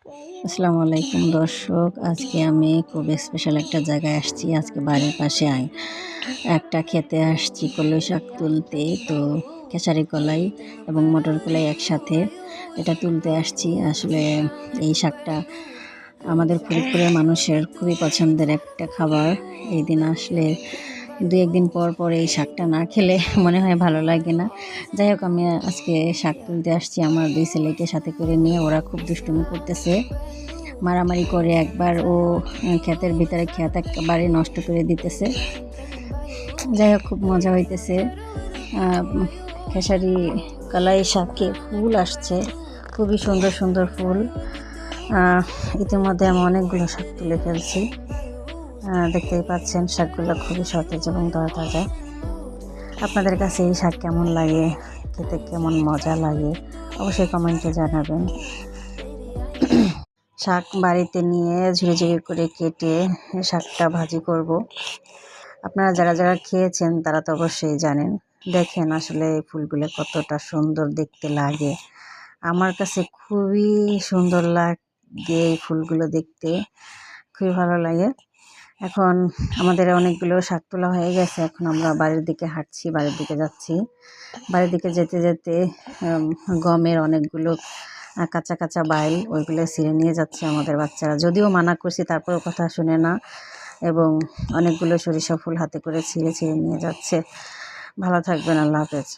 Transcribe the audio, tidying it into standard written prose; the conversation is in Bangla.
আসসালামু আলাইকুম দর্শক, আজকে আমি খুব স্পেশাল একটা জায়গায় আসছি। আজকে বাড়ির পাশে একটা খেতে আসছি কলাই শাক তুলতে। তো খেসারি কলাই এবং মটর কলাই একসাথে এটা তুলতে আসছি। আসলে এই শাকটা আমাদের ফরিদপুরের মানুষের খুবই পছন্দের একটা খাবার। এই দিন আসলে দু একদিন পর পর এই শাকটা না খেলে মনে হয় ভালো লাগে না। যাই হোক, আমি আজকে শাক তুলতে আসছি আমার দুই ছেলেকে সাথে করে নিয়ে। ওরা খুব দুষ্টুমি করতেছে, মারামারি করে। একবার ও ক্ষেতের ভিতরে ক্ষেত একেবারে নষ্ট করে দিতেছে। যাই হোক, খুব মজা হইতেছে। খেসারি কলাই শাকে ফুল আসছে, খুবই সুন্দর সুন্দর ফুল। ইতিমধ্যে আমি অনেকগুলো শাক তুলে ফেলছি। দেখতেই পাচ্ছেন শাকগুলো খুবই সতেজ এবং তরতাজা। আপনাদের কাছে এই শাক কেমন লাগে, খেতে কেমন মজা লাগে, অবশ্যই কমেন্টে জানাবেন। শাক বাড়িতে নিয়ে ঝুড়ি করে কেটে শাকটা ভাজি করব। আপনারা যারা যারা খেয়েছেন তারা তো অবশ্যই জানেন। দেখেন আসলে এই ফুলগুলো কতটা সুন্দর দেখতে লাগে। আমার কাছে খুবই সুন্দর লাগে এই ফুলগুলো দেখতে, খুবই ভালো লাগে। এখন আমাদের অনেকগুলো শাক তোলা হয়ে গেছে। এখন আমরা বাড়ির দিকে হাঁটছি, বাড়ির দিকে যাচ্ছি। বাড়ির দিকে যেতে যেতে গমের অনেকগুলো কাঁচা কাঁচা বাইল, ওইগুলো ছিঁড়ে নিয়ে যাচ্ছে আমাদের বাচ্চারা। যদিও মানা করছি, তারপরেও কথা শুনে না এবং অনেকগুলো সরিষা ফুল হাতে করে ছিঁড়ে নিয়ে যাচ্ছে। ভালো থাকবেন, আল্লাহ হাফেজ।